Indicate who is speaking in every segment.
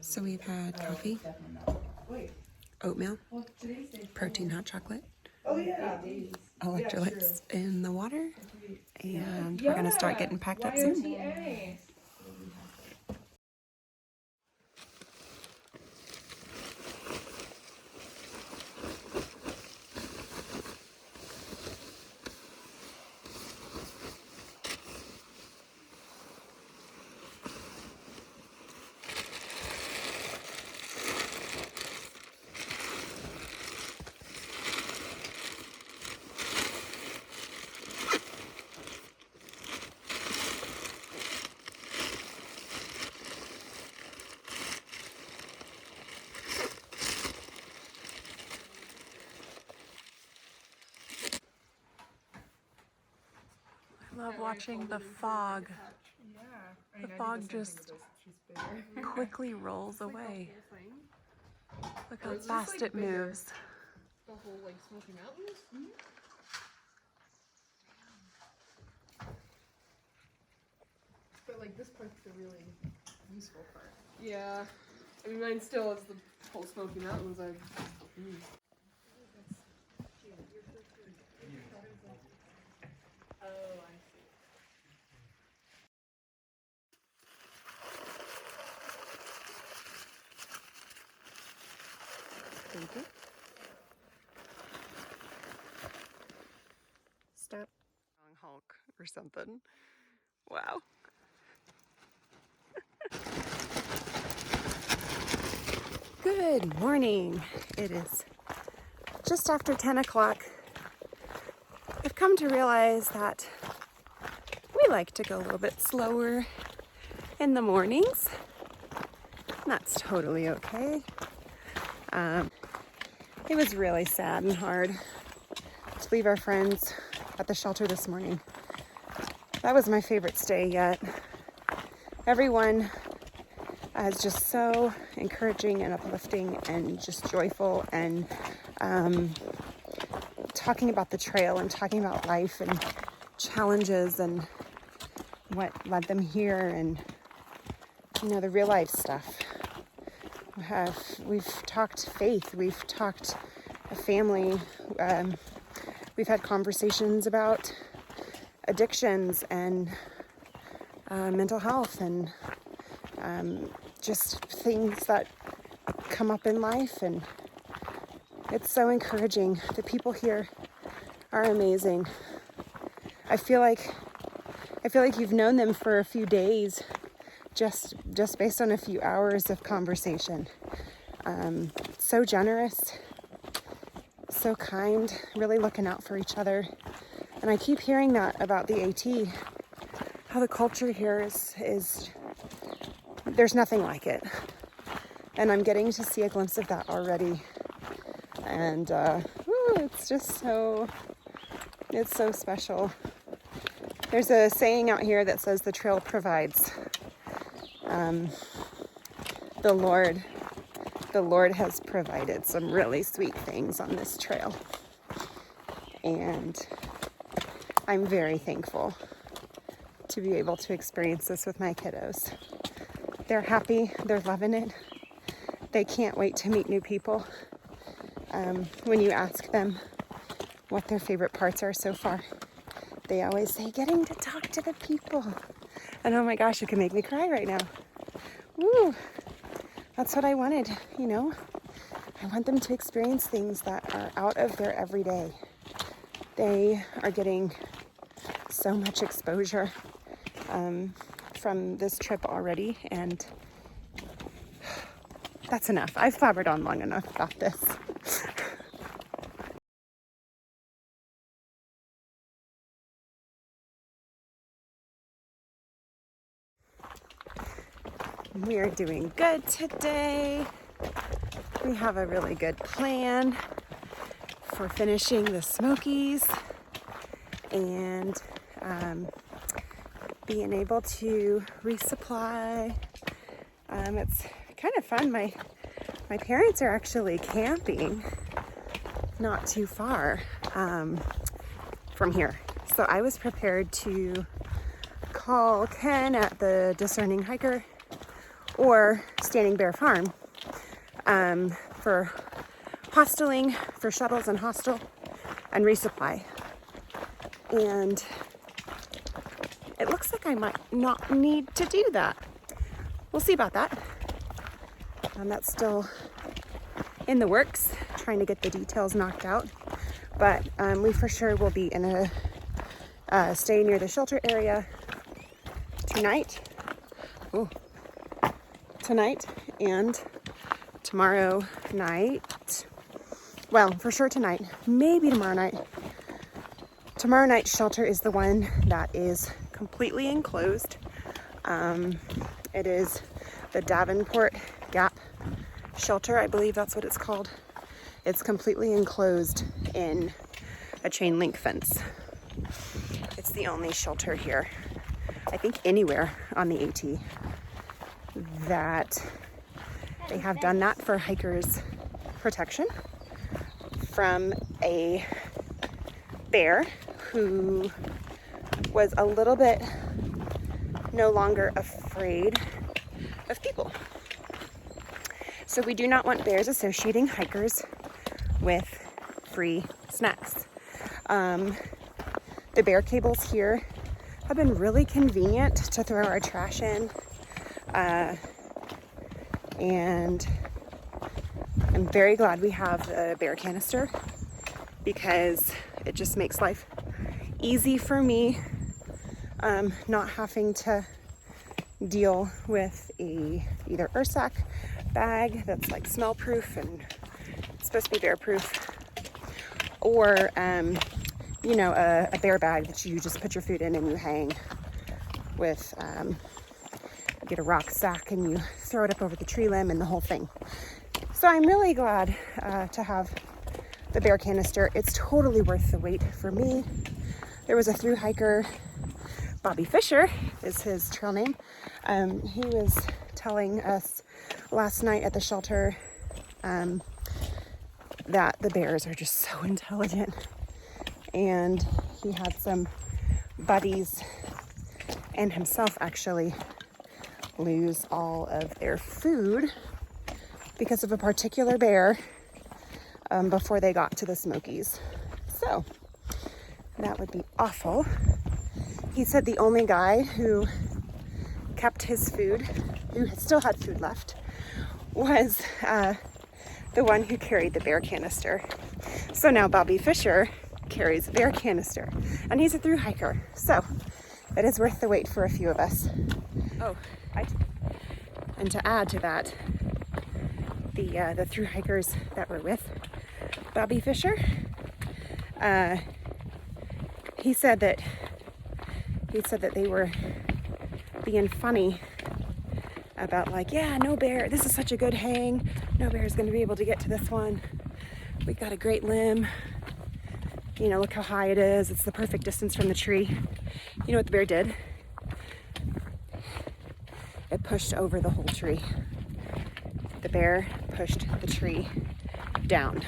Speaker 1: So we've had coffee, oatmeal, protein hot chocolate, electrolytes in the water, and we're gonna start getting packed up soon. I love watching the fog. The fog just quickly rolls away. Look how fast it moves.
Speaker 2: The whole like Smoky Mountains? Mm-hmm. But like this part's the really useful part. Yeah. I mean mine still is the whole Smoky Mountains. Oh, I see.
Speaker 1: Thank you. Stop. Hulk or something. Wow. Good morning. It is just after 10 o'clock. I've come to realize that we like to go a little bit slower in the mornings. That's totally okay. It was really sad and hard to leave our friends at the shelter this morning. That was my favorite stay yet. Everyone is just so encouraging and uplifting and just joyful and talking about the trail and talking about life and challenges and what led them here and, you know, the real life stuff. We've talked faith, we've talked family, we've had conversations about addictions and mental health and just things that come up in life, and it's so encouraging. The people here are amazing. I feel like you've known them for a few days just based on a few hours of conversation. So generous, so kind, really looking out for each other. And I keep hearing that about the AT, how the culture here is there's nothing like it. And I'm getting to see a glimpse of that already. And it's just it's so special. There's a saying out here that says the trail provides. The Lord has provided some really sweet things on this trail. And I'm very thankful to be able to experience this with my kiddos. They're happy, they're loving it. They can't wait to meet new people. When you ask them what their favorite parts are so far, they always say, getting to talk to the people. And oh my gosh, it can make me cry right now. Woo! That's what I wanted, you know? I want them to experience things that are out of their everyday. They are getting so much exposure from this trip already, and that's enough. I've blabbered on long enough about this. We are doing good today. We have a really good plan for finishing the Smokies and being able to resupply. It's kind of fun. My parents are actually camping not too far from here. So I was prepared to call Ken at the Discerning Hiker or Standing Bear Farm for hosteling, for shuttles and hostel and resupply. And it looks like I might not need to do that. We'll see about that. That's still in the works, trying to get the details knocked out. But we for sure will be in a stay near the shelter area tonight. Ooh. Tonight and tomorrow night. Well, for sure tonight, maybe tomorrow night. Tomorrow night's shelter is the one that is completely enclosed. It is the Davenport Gap shelter, I believe that's what it's called. It's completely enclosed in a chain link fence. It's the only shelter here, I think anywhere on the AT, that they have done that for hikers' protection from a bear who was a little bit no longer afraid of people. So we do not want bears associating hikers with free snacks. The bear cables here have been really convenient to throw our trash in. And I'm very glad we have a bear canister because it just makes life easy for me, not having to deal with either Ursac bag that's like smell proof and it's supposed to be bear proof, or you know, a bear bag that you just put your food in and you hang with, you get a rock sack and you throw it up over the tree limb and the whole thing. So I'm really glad to have the bear canister. It's totally worth the wait for me. There was a thru hiker, Bobby Fisher is his trail name. He was telling us last night at the shelter that the bears are just so intelligent. And he had some buddies and himself actually lose all of their food because of a particular bear before they got to the Smokies. So that would be awful. He said the only guy who kept his food, who still had food left, was the one who carried the bear canister. So now Bobby Fisher carries a bear canister and he's a thru hiker. So it is worth the wait for a few of us. Oh, and to add to that, the thru hikers that were with Bobby Fisher, he said that they were being funny about like, yeah, no bear, this is such a good hang, no bear is going to be able to get to this one, we got a great limb, you know, look how high it is, it's the perfect distance from the tree. You know what the bear did? It pushed over the whole tree. The bear pushed the tree down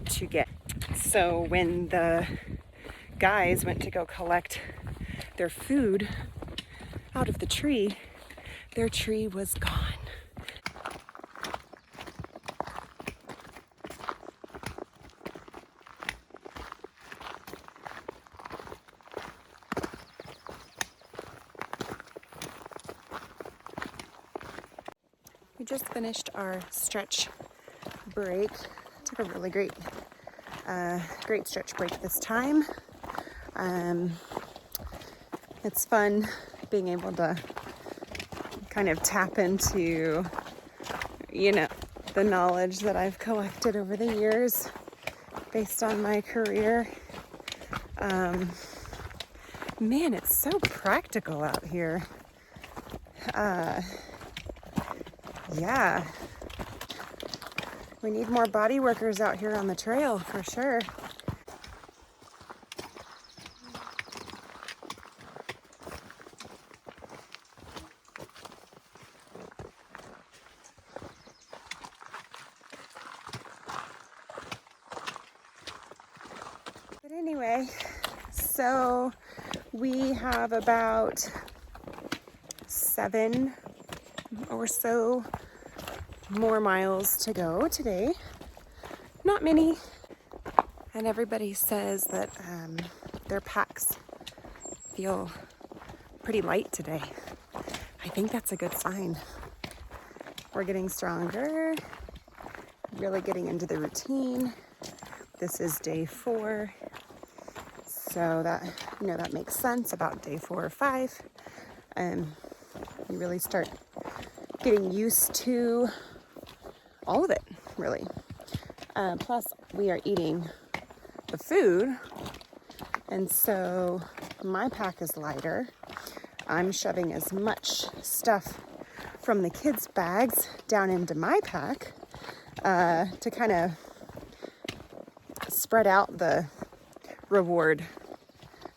Speaker 1: to get. So when the guys went to go collect their food out of the tree, their tree was gone. We just finished our stretch break. Took a really great stretch break this time. It's fun being able to kind of tap into, you know, the knowledge that I've collected over the years based on my career. Man, it's so practical out here. Yeah, we need more body workers out here on the trail for sure. But anyway, so we have about 7 or so more miles to go today. Not many. And everybody says that their packs feel pretty light today. I think that's a good sign. We're getting stronger, really getting into the routine. This is day 4. So that, that makes sense about day 4 or 5. You really start getting used to all of it, really. Plus, we are eating the food, and so my pack is lighter. I'm shoving as much stuff from the kids' bags down into my pack to kind of spread out the reward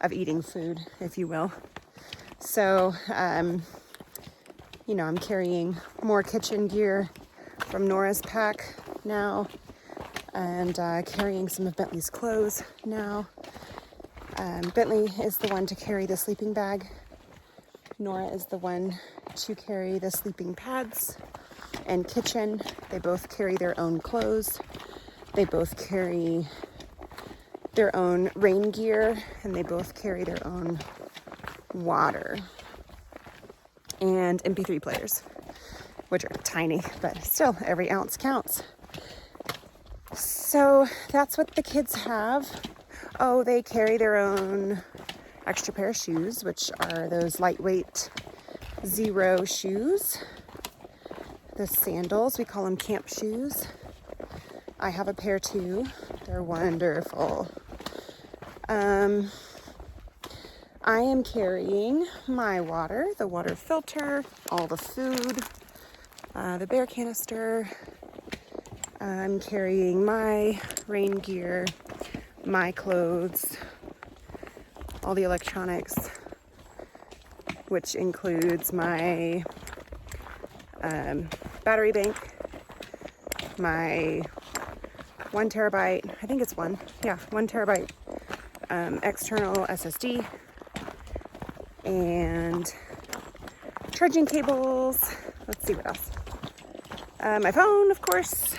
Speaker 1: of eating food, if you will. So, I'm carrying more kitchen gear from Nora's pack now, and carrying some of Bentley's clothes now. Bentley is the one to carry the sleeping bag. Nora is the one to carry the sleeping pads and kitchen. They both carry their own clothes. They both carry their own rain gear, and they both carry their own water and MP3 players, which are tiny, but still every ounce counts. So that's what the kids have. Oh, they carry their own extra pair of shoes, which are those lightweight Zero shoes. The sandals, we call them camp shoes. I have a pair too. They're wonderful. I am carrying my water, the water filter, all the food, the bear canister. I'm carrying my rain gear, my clothes, all the electronics, which includes my battery bank, my 1 terabyte, I think it's 1 terabyte external SSD, and charging cables. Let's see what else. My phone, of course,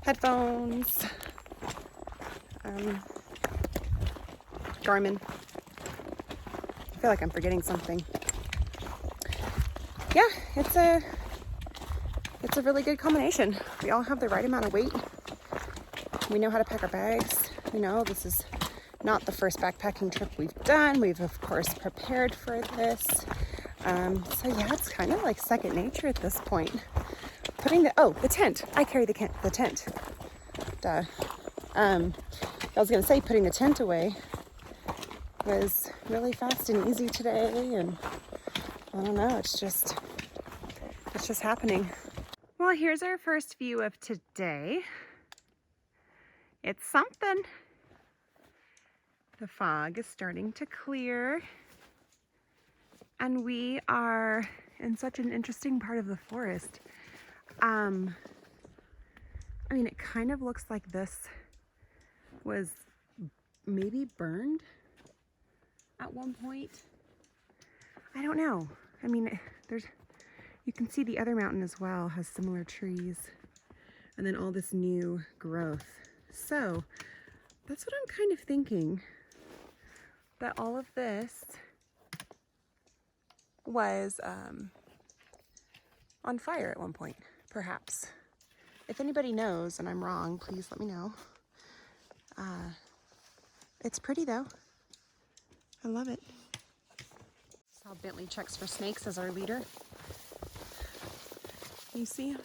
Speaker 1: headphones, Garmin. I feel like I'm forgetting something. Yeah, it's a really good combination. We all have the right amount of weight. We know how to pack our bags. We know this is not the first backpacking trip we've done. We've of course prepared for this. So yeah, it's kind of like second nature at this point. Putting the tent. I carry the tent. Duh. I was gonna say putting the tent away was really fast and easy today, and I don't know, it's just happening. Well, here's our first view of today. It's something. The fog is starting to clear, and we are in such an interesting part of the forest. I mean, it kind of looks like this was maybe burned at one point. I don't know. I mean, you can see the other mountain as well has similar trees, and then all this new growth. So that's what I'm kind of thinking, that all of this was on fire at one point, perhaps. If anybody knows and I'm wrong, please let me know. It's pretty though. I love it. That's how Bentley checks for snakes as our leader. You see?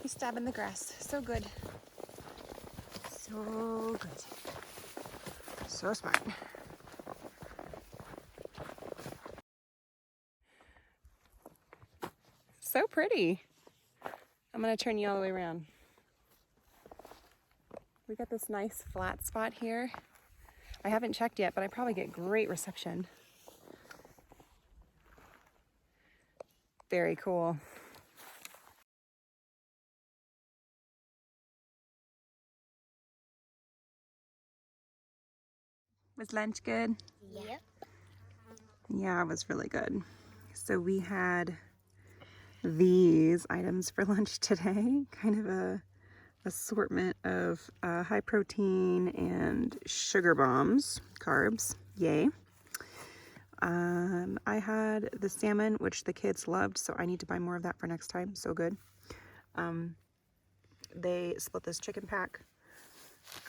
Speaker 1: He's stabbing the grass. So good. So good. So smart. So pretty. I'm gonna turn you all the way around. We got this nice flat spot here. I haven't checked yet, but I probably get great reception. Very cool. Was lunch good?
Speaker 3: Yep.
Speaker 1: Yeah, it was really good. So we had these items for lunch today. Kind of a assortment of high protein and sugar bombs, carbs, yay. I had the salmon, which the kids loved, so I need to buy more of that for next time. So good. They split this chicken pack.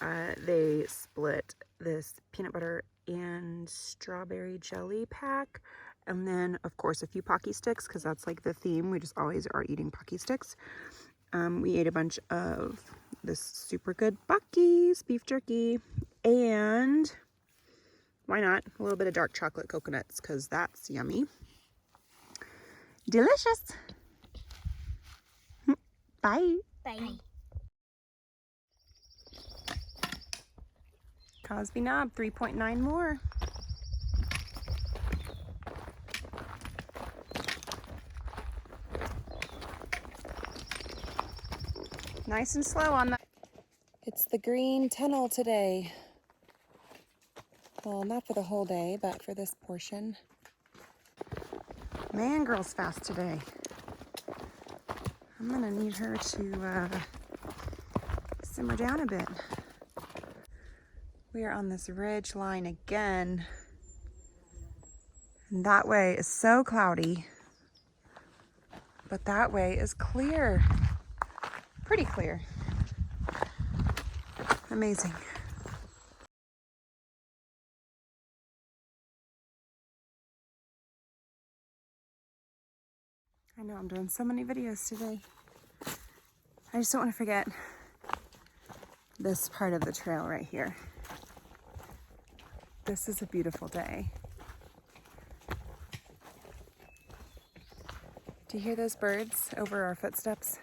Speaker 1: They split this peanut butter and strawberry jelly pack. And then, of course, a few Pocky sticks, because that's like the theme. We just always are eating Pocky sticks. We ate a bunch of this super good Buc-ee's beef jerky. And why not? A little bit of dark chocolate coconuts, because that's yummy. Delicious. Bye.
Speaker 3: Bye.
Speaker 1: Cosby Knob, 3.9 more. Nice and slow on that. It's the green tunnel today. Well, not for the whole day, but for this portion. Man, girl's fast today. I'm gonna need her to simmer down a bit. We are on this ridge line again. And that way is so cloudy, but that way is clear. Pretty clear. Amazing. I know I'm doing so many videos today. I just don't want to forget this part of the trail right here. This is a beautiful day. Do you hear those birds over our footsteps?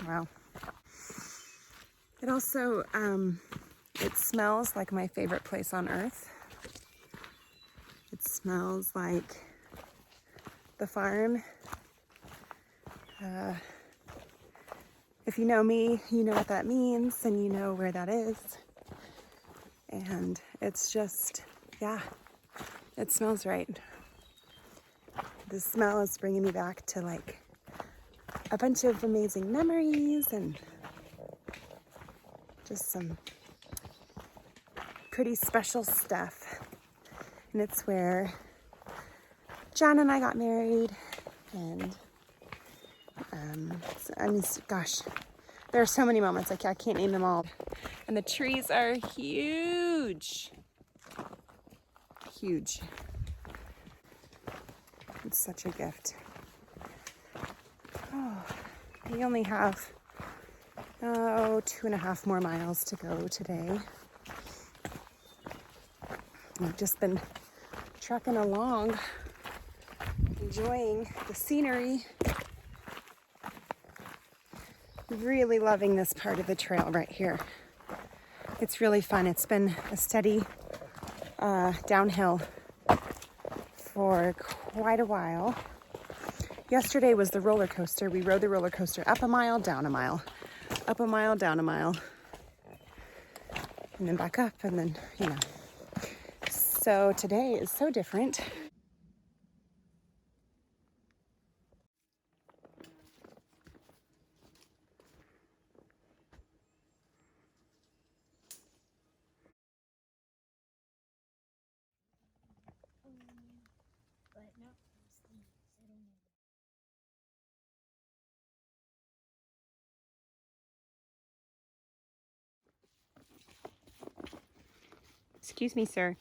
Speaker 1: Wow. It also, it smells like my favorite place on earth. It smells like the farm. If you know me, you know what that means and you know where that is. And it's just, yeah, it smells right. The smell is bringing me back to like a bunch of amazing memories and just some pretty special stuff. And it's where John and I got married, and I mean, gosh, there are so many moments, like I can't name them all. And the trees are huge. Huge. It's such a gift. Oh, we only have 2.5 more miles to go today. We've just been trucking along, enjoying the scenery. Really loving this part of the trail right here. It's really fun. It's been a steady downhill for quite a while. Yesterday was the roller coaster. We rode the roller coaster up a mile, down a mile, up a mile, down a mile, and then back up, and then, you know. So today is so different.
Speaker 3: But not sleeves. I don't know.
Speaker 1: Excuse me, sir.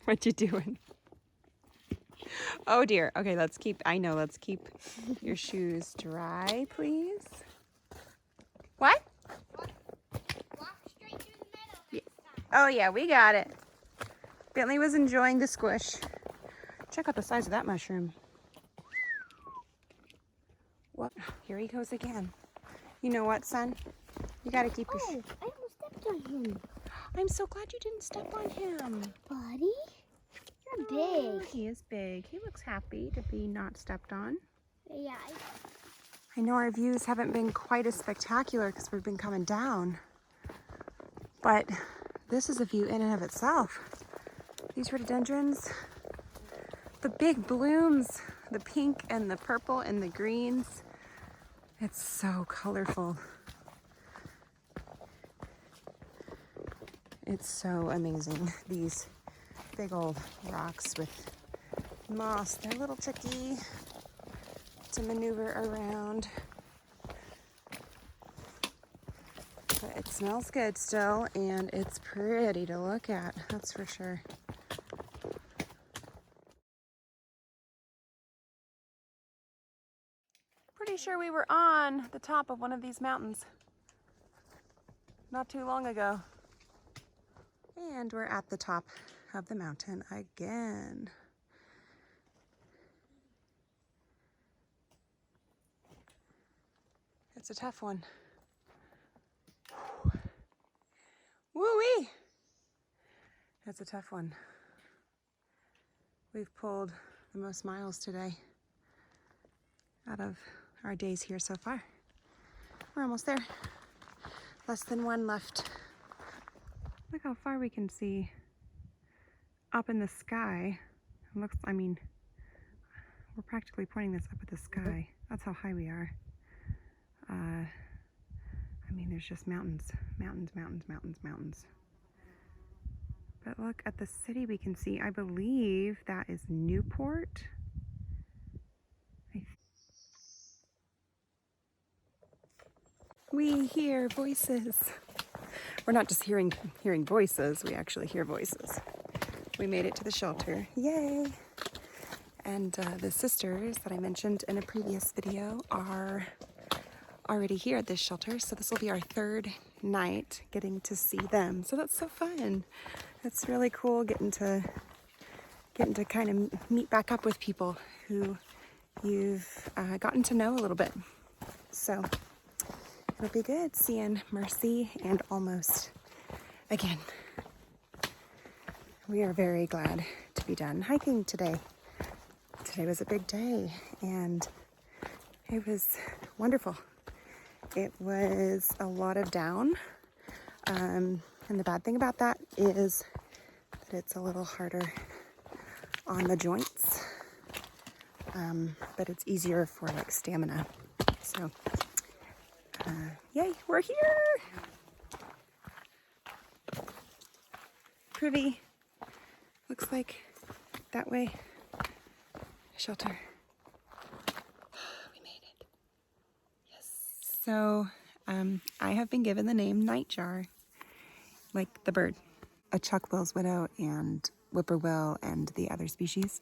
Speaker 1: What you doing? Oh dear. Okay, let's keep your shoes dry, please. What?
Speaker 3: Walk straight through the meadow next time.
Speaker 1: Oh yeah, we got it. Bentley was enjoying the squish. Check out the size of that mushroom. Well, here he goes again. You know what, son? You gotta keep your
Speaker 3: I almost stepped on him.
Speaker 1: I'm so glad you didn't step on him.
Speaker 3: Oh, buddy. You're big.
Speaker 1: He is big. He looks happy to be not stepped on.
Speaker 3: Yeah.
Speaker 1: I know our views haven't been quite as spectacular because we've been coming down, but this is a view in and of itself. These rhododendrons, the big blooms, the pink and the purple and the greens. It's so colorful. It's so amazing. These big old rocks with moss. They're a little tricky to maneuver around. But it smells good still, and it's pretty to look at, that's for sure. Pretty sure we were on the top of one of these mountains not too long ago. And we're at the top of the mountain again. It's a tough one. Woo-wee! That's a tough one. We've pulled the most miles today out of our days here so far. We're almost there. Less than one left. Look how far we can see up in the sky. It looks, I mean, we're practically pointing this up at the sky. That's how high we are. I mean, there's just mountains, mountains, mountains, mountains, mountains. But look at the city we can see. I believe that is Newport. We hear voices. We're not just hearing voices, we actually hear voices. We made it to the shelter, yay! And the sisters that I mentioned in a previous video are already here at this shelter, so this will be our third night getting to see them. So that's so fun. It's really cool getting to kind of meet back up with people who you've gotten to know a little bit. So it'll be good seeing Mercy and Almost again. We are very glad to be done hiking today. Today was a big day and it was wonderful. It was a lot of down, and the bad thing about that is that it's a little harder on the joints, but it's easier for like stamina. So, yay, we're here! Privy, looks like that way, shelter. So I have been given the name Nightjar, like the bird. A chuck-will's widow and whippoorwill and the other species,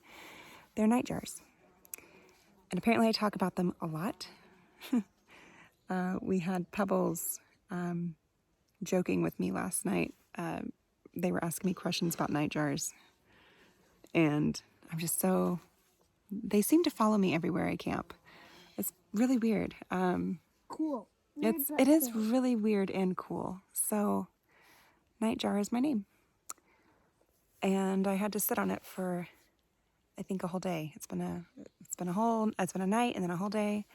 Speaker 1: they're nightjars. And apparently I talk about them a lot. We had Pebbles joking with me last night. They were asking me questions about nightjars. And I'm just so... They seem to follow me everywhere I camp. It's really weird.
Speaker 3: Cool.
Speaker 1: It is really weird and cool. So Nightjar is my name. And I had to sit on it for I think a whole day. It's been a night and then a whole day.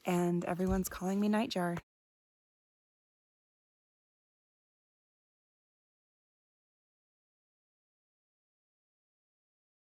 Speaker 1: And everyone's calling me Nightjar.